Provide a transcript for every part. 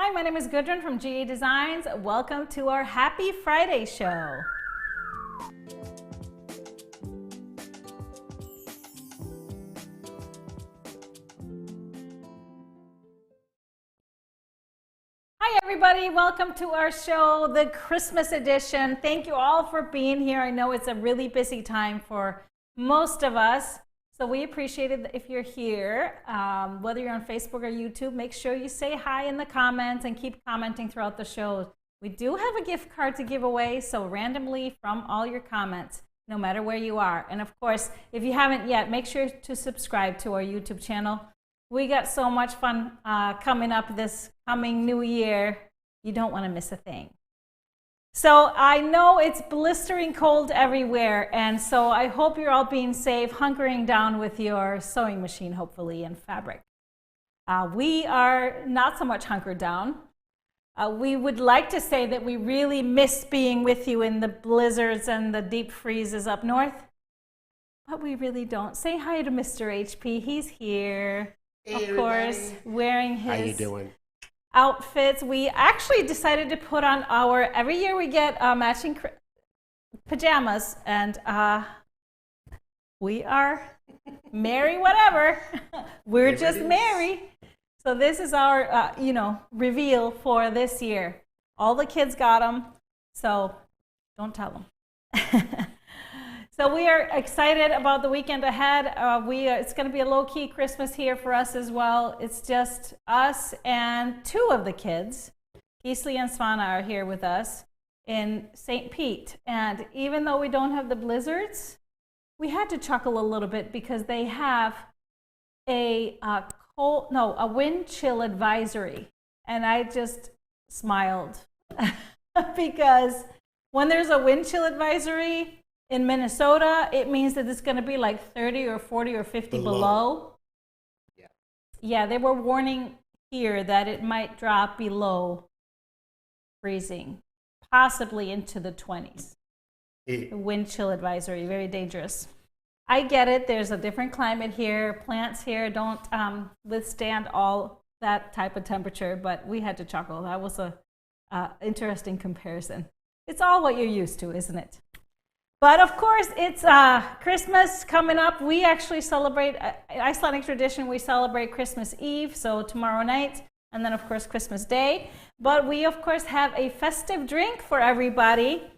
Hi, my name is Gudrun from GA Designs. Welcome to our Happy Friday show. Hi everybody, welcome to our show, the Christmas edition. Thank you all for being here. I know it's a really busy time for most of us, so we appreciate it if you're here. Whether you're on Facebook or YouTube, make sure you say hi in the comments and keep commenting throughout the show. We do have a gift card to give away, so randomly from all your comments, no matter where you are. And of course, if you haven't yet, make sure to subscribe to our YouTube channel. We got so much fun coming up this coming new year. You don't want to miss a thing. So I know it's blistering cold everywhere, and so I hope you're all being safe, hunkering down with your sewing machine, hopefully, and fabric. We are not so much hunkered down. We would like to say that we really miss being with you in the blizzards and the deep freezes up north, but we really don't. Say hi to Mr. HP. He's here. Hey, of course, everybody. wearing his How you doing? outfits. We actually decided to put on every year we get matching pajamas, and we are merry whatever. We're just merry. So this is our, reveal for this year. All the kids got them, so don't tell them. So we are excited about the weekend ahead. It's going to be a low-key Christmas here for us as well. It's just us and two of the kids. Gisli and Svana are here with us in St. Pete. And even though we don't have the blizzards, we had to chuckle a little bit because they have a wind chill advisory. And I just smiled because when there's a wind chill advisory in Minnesota, it means that it's going to be like 30 or 40 or 50 below. Yeah, they were warning here that it might drop below freezing, possibly into the 20s. The wind chill advisory, very dangerous. I get it. There's a different climate here. Plants here don't withstand all that type of temperature, but we had to chuckle. That was a interesting comparison. It's all what you're used to, isn't it? But of course, it's Christmas coming up. We actually celebrate, Icelandic tradition, we celebrate Christmas Eve, so tomorrow night, and then of course Christmas Day. But we of course have a festive drink for everybody.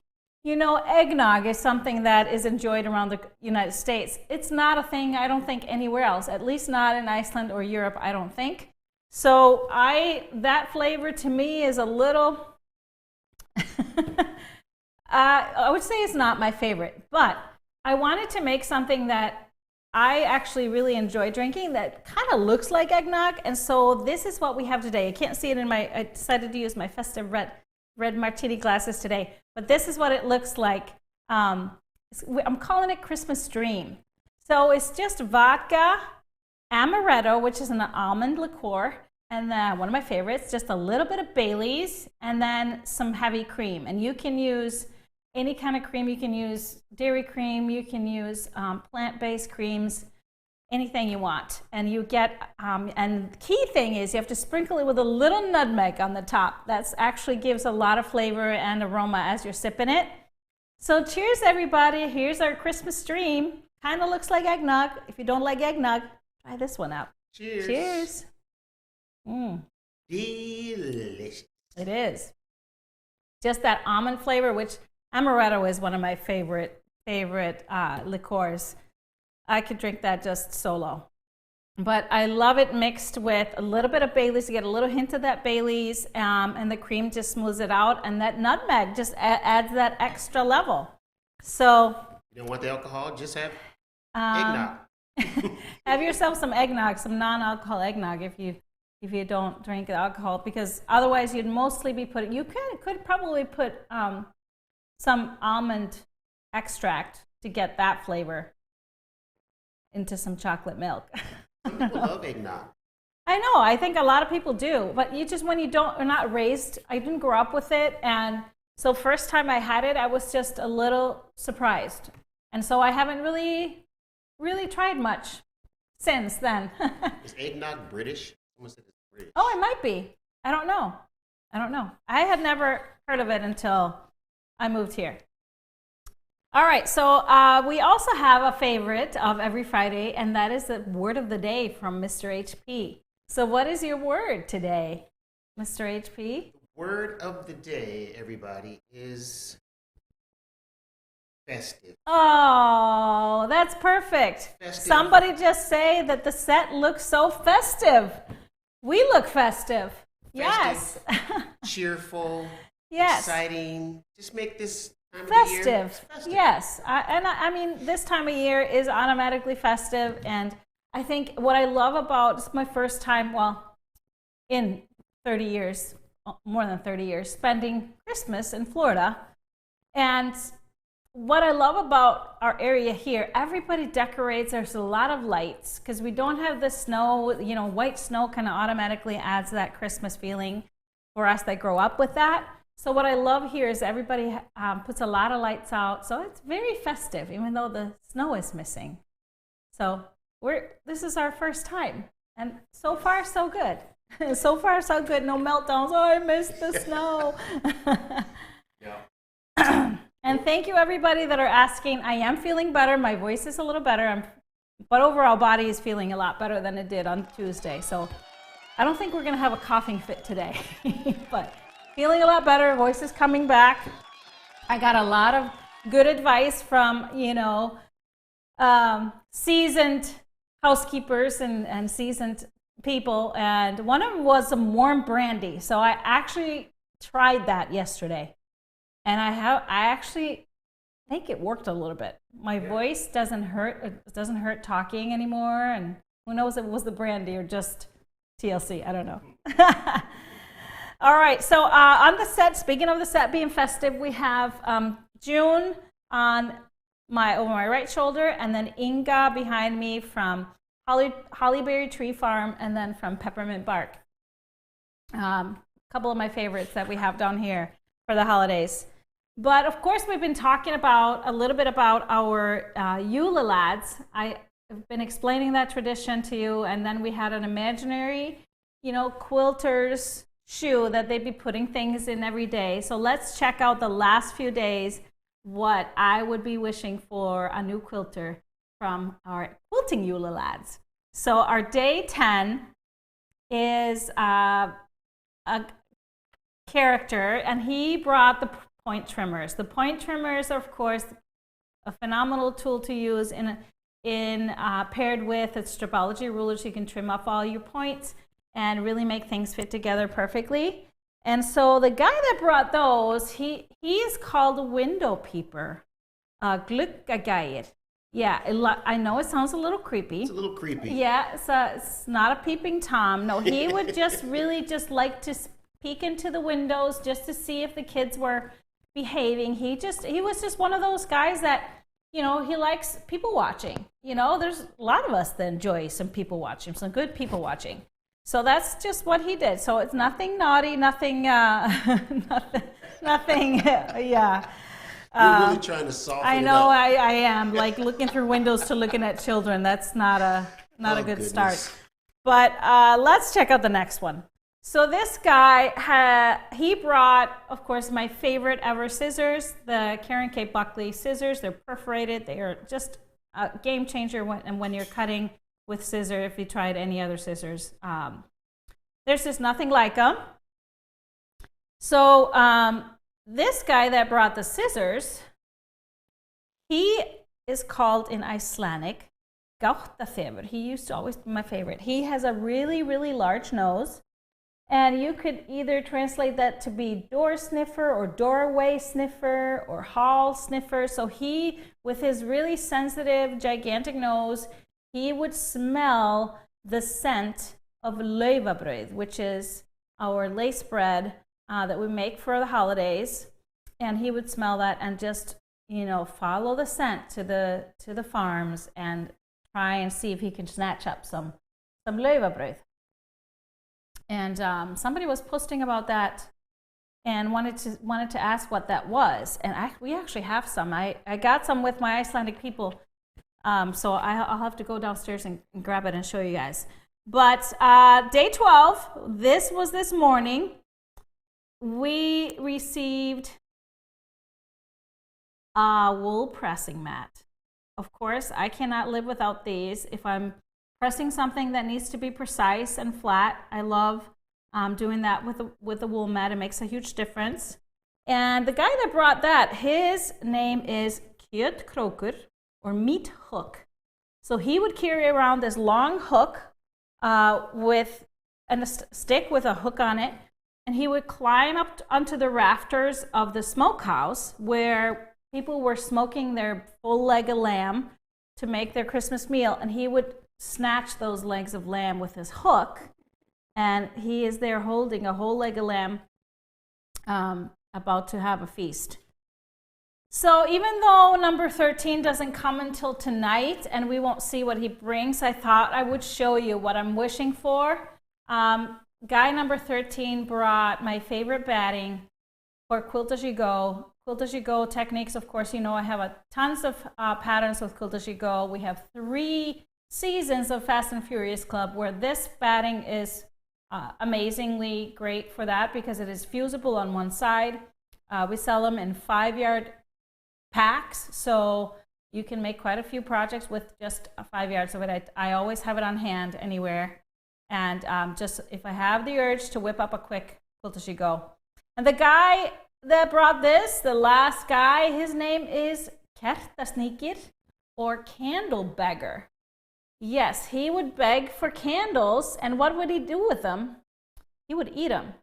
You know, eggnog is something that is enjoyed around the United States. It's not a thing, I don't think, anywhere else, at least not in Iceland or Europe, I don't think. So that flavor to me is a little... I would say it's not my favorite, but I wanted to make something that I actually really enjoy drinking that kind of looks like eggnog, and so this is what we have today. I can't see it I decided to use my festive red martini glasses today, but this is what it looks like. I'm calling it Christmas Dream. So it's just vodka, amaretto, which is an almond liqueur, and then one of my favorites, just a little bit of Bailey's, and then some heavy cream. And you can use any kind of cream. You can use dairy cream, you can use plant-based creams, anything you want. And you get, and the key thing is you have to sprinkle it with a little nutmeg on the top. That actually gives a lot of flavor and aroma as you're sipping it. So cheers, everybody. Here's our Christmas Dream. Kind of looks like eggnog. If you don't like eggnog, try this one out. Cheers. Cheers. Delicious. It is. Just that almond flavor, which amaretto is one of my favorite liqueurs. I could drink that just solo. But I love it mixed with a little bit of Bailey's. You get a little hint of that Bailey's, and the cream just smooths it out. And that nutmeg just adds that extra level. So You don't want the alcohol? Just have eggnog. have yourself some eggnog, some non-alcohol eggnog if you don't drink alcohol, because otherwise you'd mostly be putting, you could probably put some almond extract to get that flavor into some chocolate milk. Some people love eggnog. I know, I think a lot of people do, but when you are not raised, I didn't grow up with it, and so first time I had it, I was just a little surprised. And so I haven't really tried much since then. Is eggnog British? Someone said it's British. Oh, it might be. I don't know. I don't know. I had never heard of it until I moved here. All right, so we also have a favorite of every Friday, and that is the word of the day from Mr. HP. So what is your word today, Mr. HP? The word of the day, everybody, is festive. Oh, that's perfect. Festive. Somebody just say that the set looks so festive. We look festive. Yes. Cheerful. Yes. Exciting. Just make this time Festive. of the year festive. Yes. I mean, this time of year is automatically festive. And I think what I love about, it's my first time, well, in 30 years, more than 30 years, spending Christmas in Florida. And what I love about our area here, everybody decorates. There's a lot of lights because we don't have the snow. You know, white snow kind of automatically adds that Christmas feeling for us that grow up with that. So what I love here is everybody puts a lot of lights out. So it's very festive, even though the snow is missing. So this is our first time. And so far, so good. So far, so good. No meltdowns. Oh, I missed the snow. Yeah. And thank you, everybody that are asking. I am feeling better. My voice is a little better. But overall, body is feeling a lot better than it did on Tuesday. So I don't think we're going to have a coughing fit today. But feeling a lot better. Voice is coming back. I got a lot of good advice from, seasoned housekeepers and seasoned people. And one of them was some warm brandy. So I actually tried that yesterday. And I actually think it worked a little bit. My voice doesn't hurt. It doesn't hurt talking anymore. And who knows if it was the brandy or just TLC. I don't know. All right. So on the set, speaking of the set being festive, we have June over my right shoulder, and then Inga behind me from Hollyberry Tree Farm, and then from Peppermint Bark. A couple of my favorites that we have down here for the holidays. But of course, we've been talking a little bit about our Yule Lads. I've been explaining that tradition to you, and then we had an imaginary, quilter's shoe that they'd be putting things in every day. So let's check out the last few days what I would be wishing for a new quilter from our quilting Yule Lads. So our day 10 is a character, and he brought the point trimmers. The point trimmers are, of course, a phenomenal tool to use paired with a Stripology ruler, so you can trim off all your points and really make things fit together perfectly. And so the guy that brought those, he is called a window peeper, Glückgeier. Yeah, I know it sounds a little creepy. It's a little creepy. Yeah, so it's not a peeping Tom. No, he would just really just like to peek into the windows just to see if the kids were behaving. He was just one of those guys that, he likes people watching. There's a lot of us that enjoy some people watching, some good people watching. So that's just what he did. So it's nothing naughty, nothing, nothing, yeah. You're really trying to soften I it know up. I am, like looking through windows to looking at children. That's not a good goodness. start. But let's check out the next one. So this guy, he brought, of course, my favorite ever scissors, the Karen K. Buckley scissors. They're perforated. They are just a game changer when you're cutting with scissors. If you tried any other scissors, there's just nothing like them. So this guy that brought the scissors, he is called in Icelandic Gáttafefur. He used to always be my favorite. He has a really, really large nose. And you could either translate that to be door sniffer or doorway sniffer or hall sniffer. So he, with his really sensitive, gigantic nose, he would smell the scent of laufabrauð, which is our lace bread that we make for the holidays. And he would smell that and just, follow the scent to the farms and try and see if he can snatch up some laufabrauð. And somebody was posting about that and wanted to ask what that was. And we actually have some. I got some with my Icelandic people, so I'll have to go downstairs and grab it and show you guys. But day 12, this was this morning. we received a wool pressing mat. Of course, I cannot live without these. If I'm pressing something that needs to be precise and flat, I love doing that with a wool mat. It makes a huge difference. And the guy that brought that, his name is kjötkrókur, or meat hook. So he would carry around this long hook with a stick with a hook on it, and he would climb up onto the rafters of the smokehouse where people were smoking their full leg of lamb to make their Christmas meal, and he would snatch those legs of lamb with his hook, and he is there holding a whole leg of lamb about to have a feast. So even though number 13 doesn't come until tonight and we won't see what he brings, I thought I would show you what I'm wishing for. Guy number 13 brought my favorite batting for Quilt As You Go. Quilt As You Go techniques, of course, you know I have tons of patterns with Quilt As You Go. We have 3 seasons of Fast and Furious Club where this batting is amazingly great for that because it is fusible on one side. We sell them in 5-yard packs, so you can make quite a few projects with just 5 yards of it. I always have it on hand anywhere, and just if I have the urge to whip up a quick Quilt As You Go. And the guy that brought this, the last guy, his name is Kertasníkir, or candle beggar. Yes, he would beg for candles, and what would he do with them? He would eat them.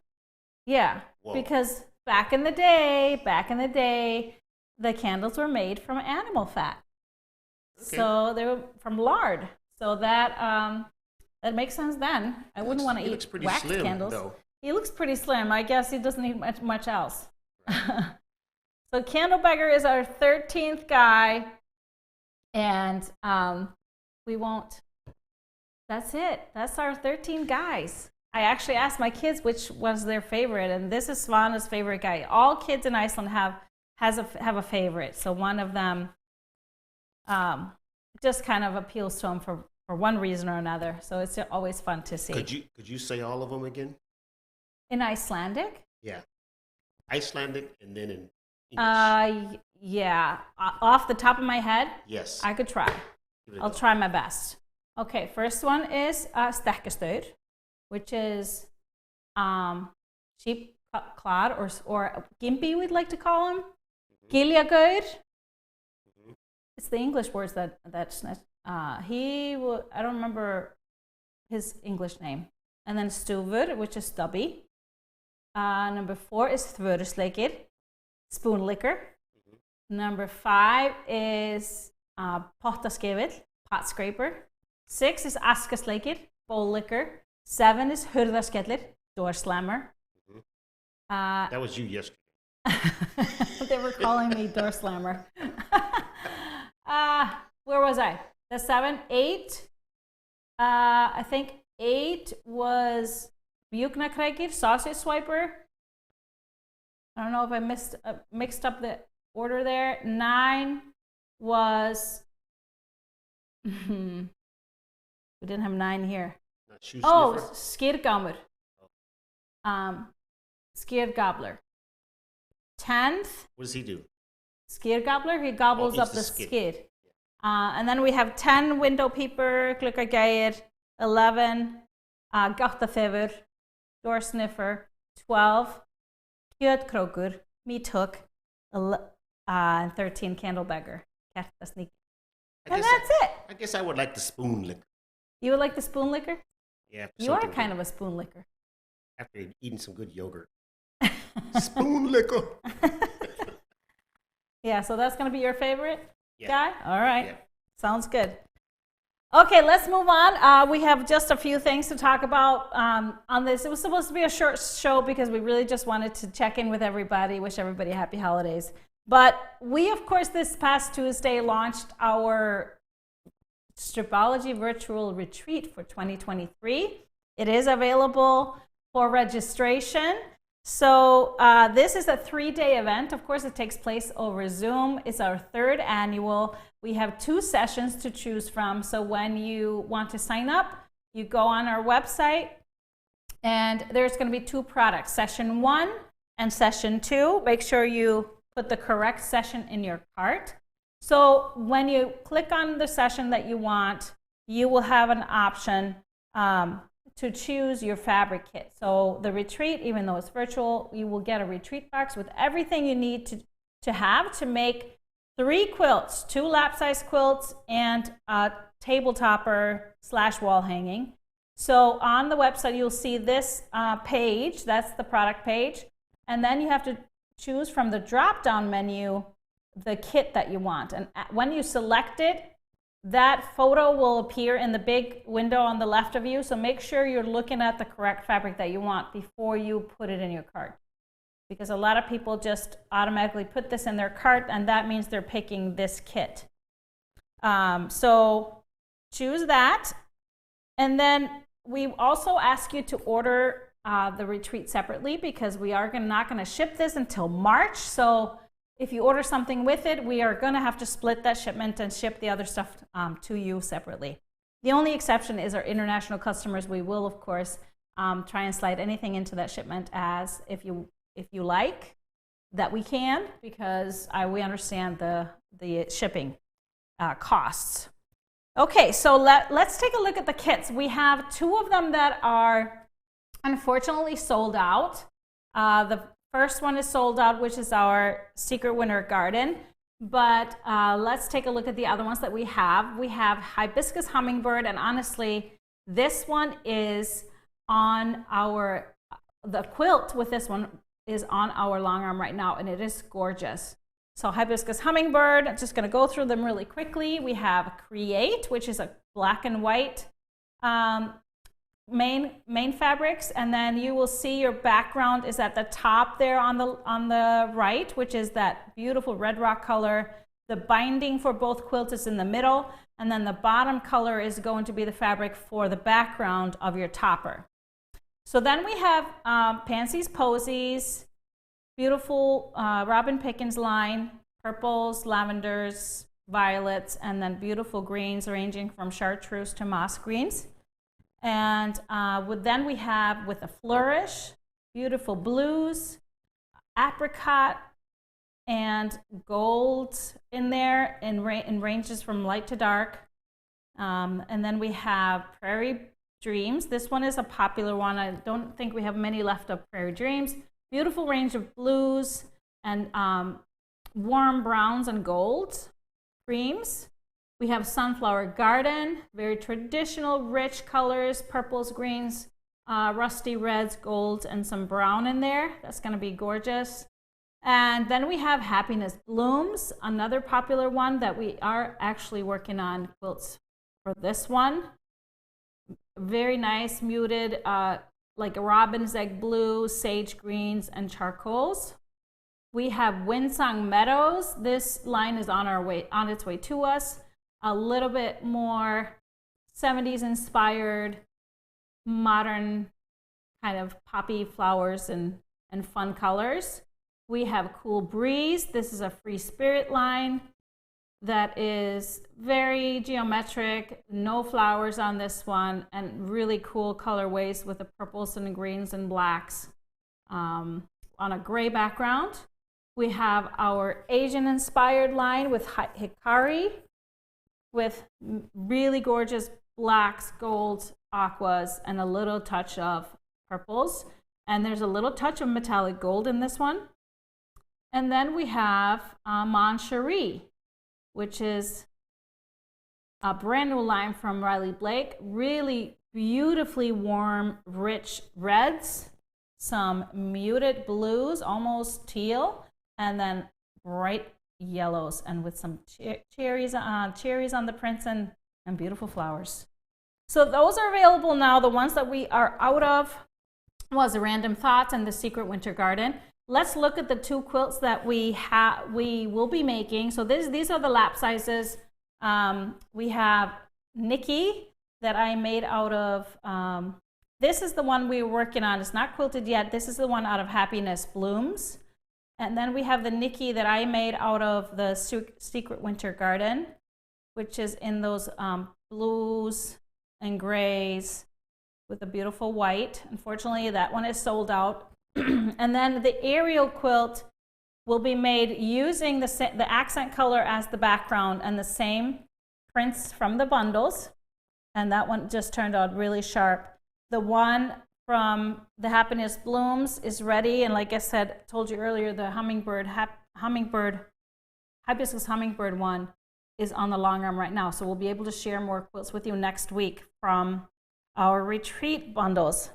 Yeah, whoa. Because back in the day, the candles were made from animal fat. Okay. So they were from lard. So that makes sense then. I wouldn't want to eat wax slim, candles. Though. He looks pretty slim. I guess he doesn't eat much else. Right. So Candle Beggar is our 13th guy. And we won't. That's it. That's our 13 guys. I actually asked my kids which was their favorite, and this is Svana's favorite guy. All kids in Iceland have a favorite, so one of them just kind of appeals to them for one reason or another. So it's always fun to see. Could you say all of them again? In Icelandic? Yeah, Icelandic, and then in English. Yeah, off the top of my head. Yes, I could try. I'll try my best. Okay, first one is stekkastur, which is sheep clod or gimpy, we'd like to call him. Giljagaur. It's the English words that's I don't remember his English name. And then stuvur, which is stubby. Number 4 is þvörusleikir, spoon licker. Number 5 is pottaskefil, pot scraper. 6 is askasleikir, bowl licker. 7 is hurðaskellir, door slammer. That was you yesterday. They were calling me door slammer. Where was I? The 7, 8. I think 8 was Bjúknakrækir, sausage swiper. I don't know if I mixed up the order there. 9 was we didn't have 9 here. Skýrgámur. Skýrgabler. 10th. What does he do? Skýrgabler. He gobbles up the skýr. And then we have 10 window peeper, gluggagægir. 11 gáttafefur, door sniffer. 12 kjötkrókur, meat hook. And 13 candle beggar, kertasníkir. And that's it. I guess I would like the spoon licker. You would like the spoon licker? Yeah. You are kind of a spoon licker. After eating some good yogurt. Spoon licker. Yeah, so that's going to be your favorite guy? All right. Yeah. Sounds good. Okay, let's move on. We have just a few things to talk about on this. It was supposed to be a short show because we really just wanted to check in with everybody, wish everybody happy holidays. But we, of course, this past Tuesday launched our Stripology virtual retreat for 2023. It is available for registration. So this is a 3-day event. Of course, it takes place over Zoom. It's our 3rd annual. We have 2 sessions to choose from. So when you want to sign up, you go on our website, and there's going to be 2 products. Session 1 and session 2. Make sure you put the correct session in your cart. So when you click on the session that you want, you will have an option to choose your fabric kit. So the retreat, even though it's virtual, you will get a retreat box with everything you need to have to make 3 quilts, 2 lap-size quilts, and a table topper / wall hanging. So on the website, you'll see this page. That's the product page. And then you have to choose from the drop-down menu the kit that you want. And when you select it, that photo will appear in the big window on the left of you. So make sure you're looking at the correct fabric that you want before you put it in your cart. Because a lot of people just automatically put this in their cart, and that means they're picking this kit. So choose that. And then we also ask you to order the retreat separately, because we are not going to ship this until March. So if you order something with it, we are going to have to split that shipment and ship the other stuff to you separately. The only exception is our international customers. We will, of course, try and slide anything into that shipment as if you like that we can, because we understand the shipping costs. Okay, so let's take a look at the kits. We have 2 of them that are unfortunately sold out. The first one is sold out, which is our Secret Winter Garden. But let's take a look at the other ones that we have. We have Hibiscus Hummingbird, and honestly, this one is on the quilt with this one is on our long arm right now, and it is gorgeous. So Hibiscus Hummingbird, I'm just going to go through them really quickly. We have Create, which is a black and white main fabrics, and then you will see your background is at the top there on the right, which is that beautiful red rock color. The binding for both quilts is in the middle, and then the bottom color is going to be the fabric for the background of your topper. So then we have Pansies, Posies, beautiful Robin Pickens line, purples, lavenders, violets, and then beautiful greens ranging from chartreuse to moss greens. And then we have, with a flourish, beautiful blues, apricot, and gold in there in ranges from light to dark. And then we have Prairie Dreams. This one is a popular one. I don't think we have many left of Prairie Dreams. Beautiful range of blues and warm browns and golds, creams. We have Sunflower Garden, very traditional, rich colors, purples, greens, rusty reds, golds, and some brown in there. That's going to be gorgeous. And then we have Happiness Blooms, another popular one that we are actually working on quilts for this one. Very nice, muted, like a robin's egg blue, sage greens, and charcoals. We have Windsong Meadows. This line is on its way to us. A little bit more 70s inspired, modern kind of poppy flowers and fun colors. We have Cool Breeze. This is a Free Spirit line that is very geometric, no flowers on this one, and really cool colorways with the purples and the greens and blacks on a gray background. We have our Asian inspired line with Hikari, with really gorgeous blacks, golds, aquas, and a little touch of purples. And there's a little touch of metallic gold in this one. And then we have Mon Cherie, which is a brand new line from Riley Blake. Really beautifully warm, rich reds, some muted blues, almost teal, and then bright yellows, and with some cherries on the prints and beautiful flowers. So those are available now. The ones that we are out of was the Random Thoughts and the Secret Winter Garden. Let's look at the 2 quilts that we will be making. So these are the lap sizes. We have Nikki that I made out of, this is the one we're working on. It's not quilted yet. This is the one out of Happiness Blooms. And then we have the Nikki that I made out of the Secret Winter Garden, which is in those blues and grays with a beautiful white. Unfortunately, that one is sold out. And then the aerial quilt will be made using the accent color as the background and the same prints from the bundles. And that one just turned out really sharp. The one from the Happiness Blooms is ready. And like I said, told you earlier, the hibiscus hummingbird one is on the long arm right now. So we'll be able to share more quilts with you next week from our retreat bundles.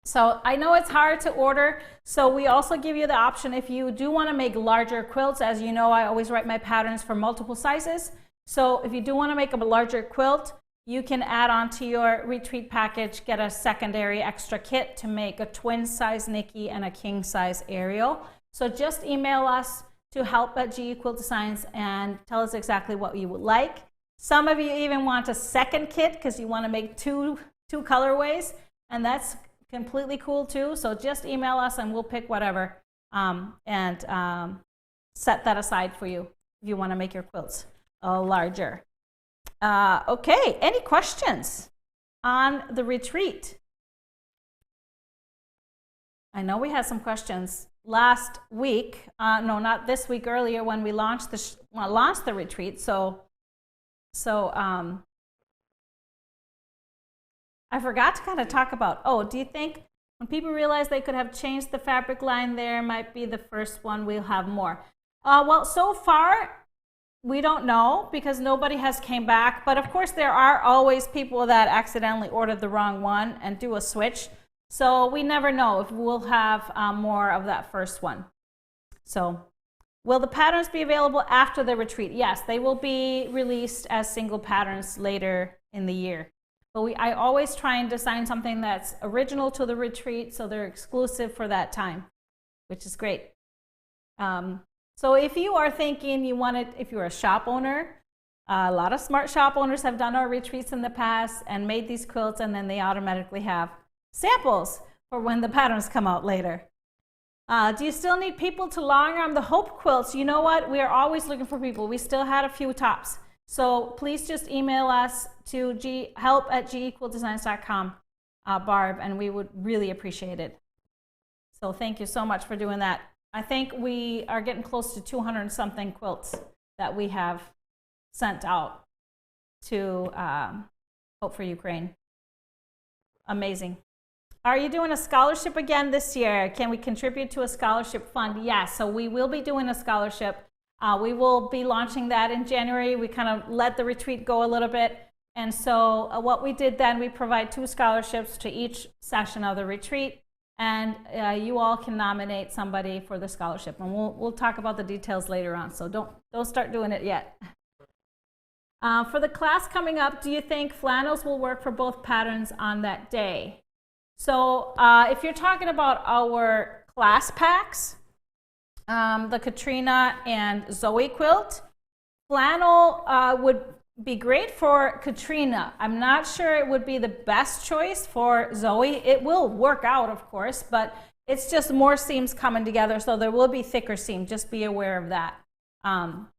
So I know it's hard to order, so we also give you the option if you do want to make larger quilts. As you know, I always write my patterns for multiple sizes. So if you do want to make a larger quilt, you can add on to your retreat package, get a secondary extra kit to make a twin size Nikki and a king size Ariel. So just email us to help@GE Quilt Designs and tell us exactly what you would like. Some of you even want a second kit because you want to make two colorways, and that's completely cool too. So just email us and we'll pick whatever and set that aside for you if you want to make your quilts larger. Okay, any questions on the retreat? I know we had some questions last week. No, not this week, earlier when we launched the retreat. So I forgot to kind of talk about, do you think when people realize they could have changed the fabric line, there might be the first one we'll have more? Well, so far, we don't know because nobody has came back. But of course, there are always people that accidentally ordered the wrong one and do a switch. So we never know if we'll have more of that first one. So will the patterns be available after the retreat? Yes, they will be released as single patterns later in the year. But I always try and design something that's original to the retreat, so they're exclusive for that time, which is great. So if you are thinking if you're a shop owner, a lot of smart shop owners have done our retreats in the past and made these quilts, and then they automatically have samples for when the patterns come out later. Do you still need people to long arm the Hope quilts? You know what? We are always looking for people. We still had a few tops. So please just email us to help@gequiltdesigns.com, Barb, and we would really appreciate it. So thank you so much for doing that. I think we are getting close to 200 something quilts that we have sent out to Hope for Ukraine. Amazing. Are you doing a scholarship again this year? Can we contribute to a scholarship fund? Yes, so we will be doing a scholarship. We will be launching that in January. We kind of let the retreat go a little bit. And so what we did then, we provide 2 scholarships to each session of the retreat. And you all can nominate somebody for the scholarship. And we'll talk about the details later on. So don't start doing it yet. For the class coming up, do you think flannels will work for both patterns on that day? So if you're talking about our class packs, the Katrina and Zoe quilt, flannel would be great for Katrina. I'm not sure it would be the best choice for Zoe. It will work out, of course, but it's just more seams coming together, so there will be thicker seam. Just be aware of that.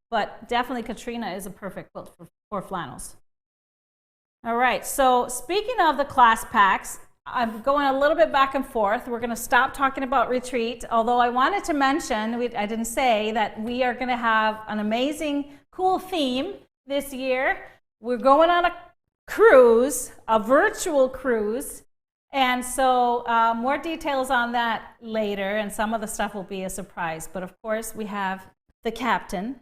But definitely Katrina is a perfect quilt for flannels. All right, so speaking of the class packs, I'm going a little bit back and forth. We're going to stop talking about retreat, although I wanted to mention, I didn't say, that we are going to have an amazing, cool theme this year. We're going on a cruise, a virtual cruise, and so more details on that later, and some of the stuff will be a surprise. But of course, we have the captain,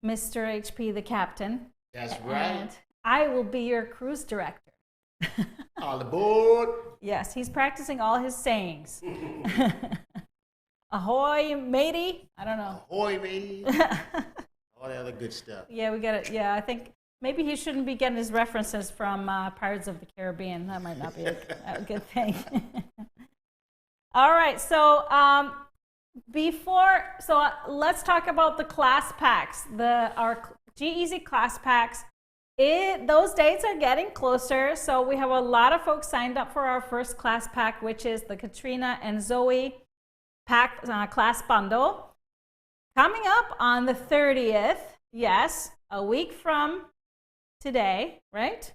Mr. HP, the captain. That's right. And I will be your cruise director. All aboard. Yes, he's practicing all his sayings. Ahoy, matey. I don't know. Ahoy, matey. All the other good stuff. Yeah, we got it. Yeah, I think maybe he shouldn't be getting his references from Pirates of the Caribbean. That might not be a good thing. All right, so let's talk about the class packs. Our G-Easy class packs. Those dates are getting closer, so we have a lot of folks signed up for our first class pack, which is the Katrina and Zoe pack class bundle. Coming up on the 30th, yes, a week from today, right?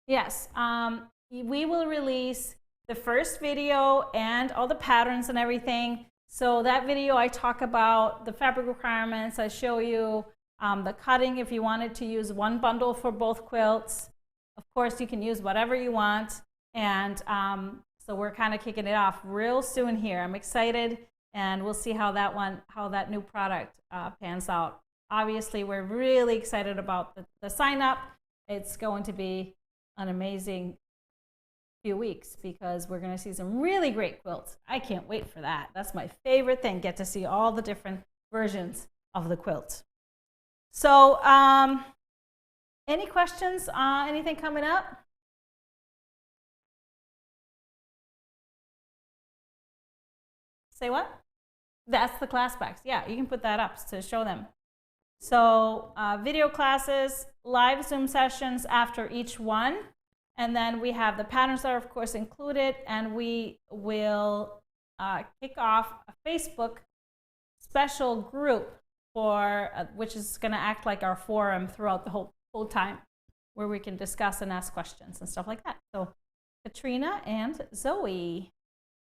Yes, we will release the first video and all the patterns and everything. So that video, I talk about the fabric requirements. I show you the cutting if you wanted to use one bundle for both quilts. Of course, you can use whatever you want. And so we're kind of kicking it off real soon here. I'm excited, and we'll see how that new product pans out. Obviously, we're really excited about the sign up. It's going to be an amazing few weeks because we're going to see some really great quilts. I can't wait for that. That's my favorite thing, get to see all the different versions of the quilt. So any questions? Anything coming up? Say what? That's the class packs. Yeah, you can put that up to show them. So video classes, live Zoom sessions after each one. And then we have the patterns that are, of course, included. And we will kick off a Facebook special group for which is going to act like our forum throughout the whole time, where we can discuss and ask questions and stuff like that. So Katrina and Zoe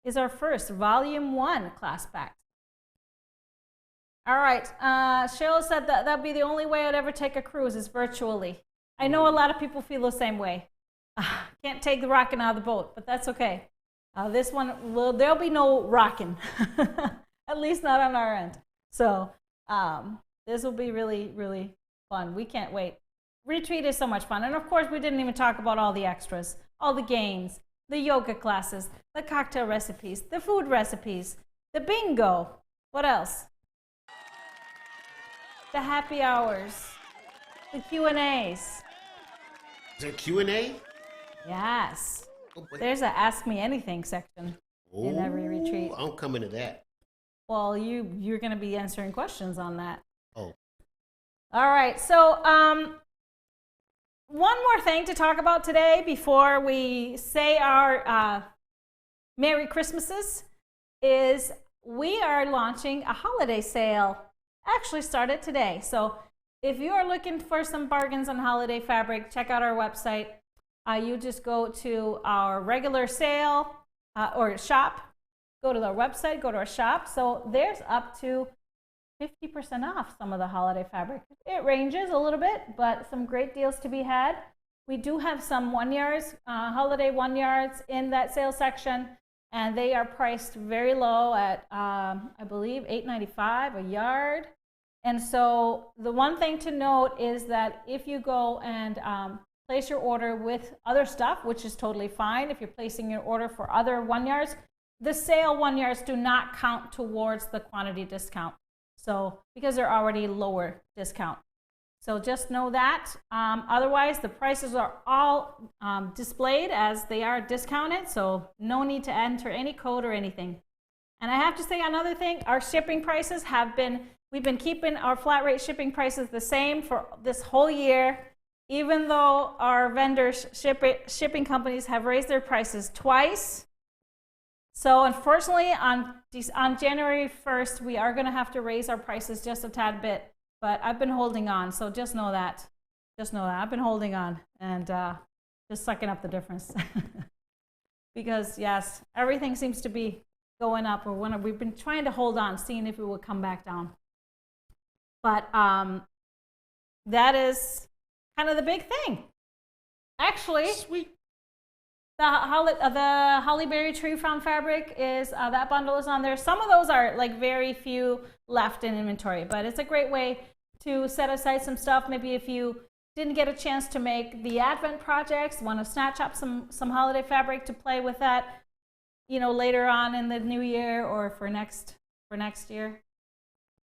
is our first Volume 1 class pack. All right, Cheryl said that that'd be the only way I'd ever take a cruise is virtually. I know a lot of people feel the same way. Can't take the rocking out of the boat, but that's okay. This one, there'll be no rocking, at least not on our end. So this will be really, really fun. We can't wait. Retreat is so much fun. And of course, we didn't even talk about all the extras, all the games, the yoga classes, the cocktail recipes, the food recipes, the bingo. What else? The happy hours, the Q&As. Is there a Q&A? Yes. Oh, there's a Ask Me Anything section in every retreat. I'm coming to that. Well, you're going to be answering questions on that. Oh. All right. So one more thing to talk about today before we say our Merry Christmases is we are launching a holiday sale. Actually started today. So if you are looking for some bargains on holiday fabric, check out our website. You just go to our regular sale or shop, go to the website, go to our shop. So there's up to 50% off some of the holiday fabric. It ranges a little bit, but some great deals to be had. We do have some 1 yards, holiday 1 yards in that sales section, and they are priced very low at, I believe, $8.95 a yard. And so the one thing to note is that if you go and place your order with other stuff, which is totally fine, if you're placing your order for other 1 yards, the sale 1 yards do not count towards the quantity discount. So because they're already lower discount. So just know that. Otherwise, the prices are all displayed as they are discounted. So no need to enter any code or anything. And I have to say another thing, our shipping prices we've been keeping our flat rate shipping prices the same for this whole year, even though our vendors, shipping companies have raised their prices twice. So unfortunately, on January 1st, we are going to have to raise our prices just a tad bit. But I've been holding on, so just know that. Just know that. I've been holding on and just sucking up the difference. Because, yes, everything seems to be going up. We've been trying to hold on, seeing if it would come back down. But that is kind of the big thing. Actually, Sweet. the Holly Berry Tree Farm fabric is, that bundle is on there. Some of those are like very few left in inventory, but it's a great way to set aside some stuff. Maybe if you didn't get a chance to make the Advent projects, want to snatch up some holiday fabric to play with that, later on in the new year or for next year.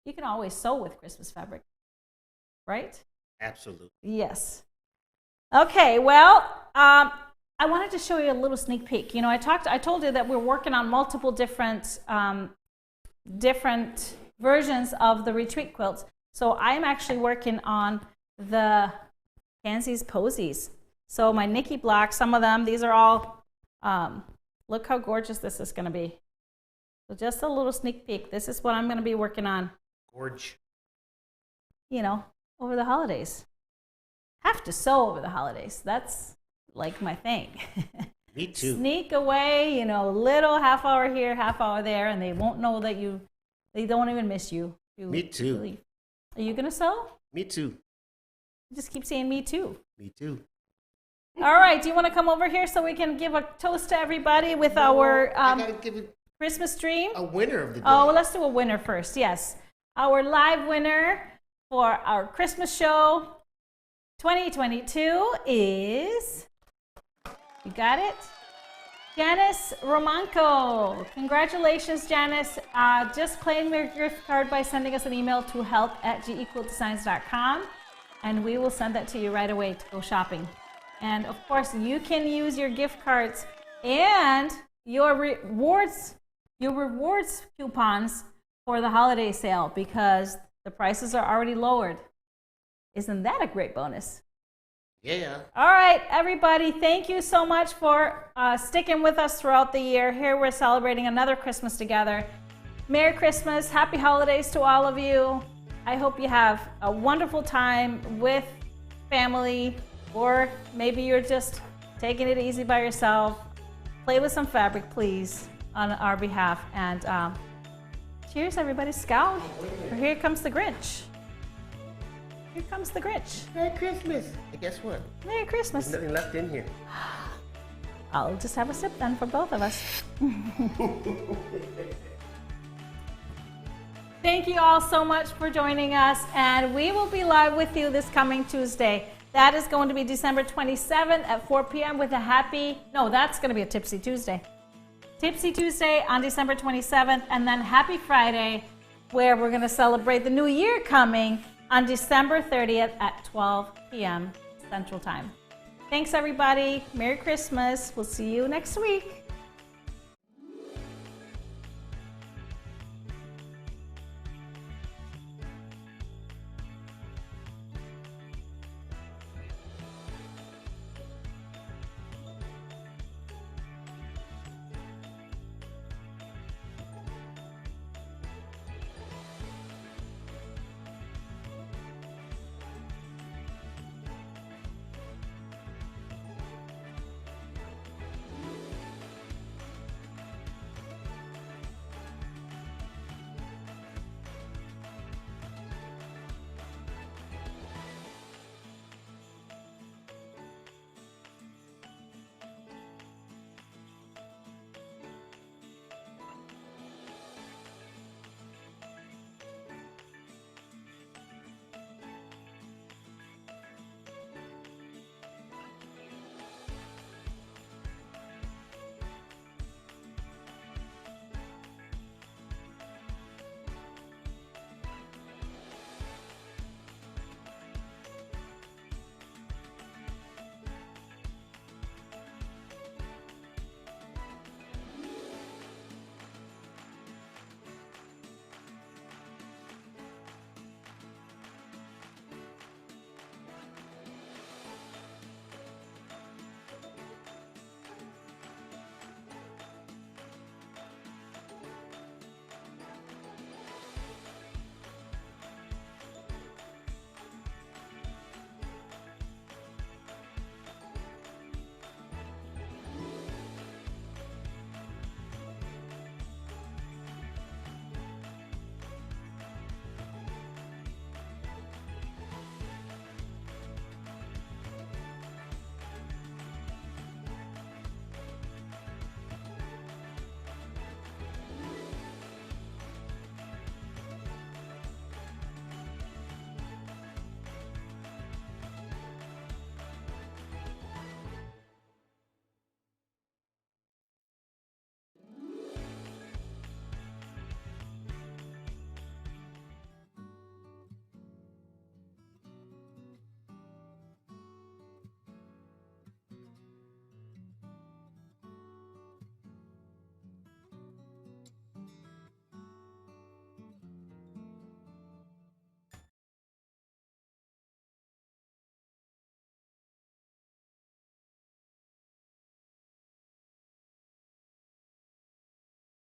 You can always sew with Christmas fabric, right? Absolutely. Yes. Okay, well, I wanted to show you a little sneak peek. I told you that we're working on multiple different versions of the retreat quilts. So I'm actually working on the Pansies Posies. So my Nikki blocks, some of them, these are all, look how gorgeous this is going to be. So just a little sneak peek. This is what I'm going to be working on. Gorge. Over the holidays. Have to sew over the holidays. That's like my thing. Me too. Sneak away, you know, little half hour here, half hour there, and they won't know that they don't even miss you. Me too. Leave. Are you gonna sew? Me too. Just keep saying me too. Me too. All right, do you want to come over here so we can give a toast to everybody with our I gotta give it Christmas dream? a winner of the day. Oh, well, let's do a winner first. Yes. Our live winner for our Christmas show 2022 is, you got it? Janice Romanco. Congratulations, Janice. Just claim your gift card by sending us an email to help@gequiltdesigns.com, and we will send that to you right away to go shopping. And of course, you can use your gift cards and your rewards coupons for the holiday sale because the prices are already lowered. Isn't that a great bonus? Yeah. All right, everybody, thank you so much for sticking with us throughout the year. Here we're celebrating another Christmas together. Merry Christmas, happy holidays to all of you. I hope you have a wonderful time with family, or maybe you're just taking it easy by yourself. Play with some fabric, please, on our behalf. And cheers, everybody. Scout. Here comes the Grinch. Here comes the Grinch. Merry Christmas. And guess what? Merry Christmas. There's nothing left in here. I'll just have a sip then for both of us. Thank you all so much for joining us, and we will be live with you this coming Tuesday. That is going to be December 27th at 4 p.m. with a that's going to be a Tipsy Tuesday. Tipsy Tuesday on December 27th, and then Happy Friday, where we're going to celebrate the new year coming on December 30th at 12 p.m. Central Time. Thanks, everybody. Merry Christmas. We'll see you next week.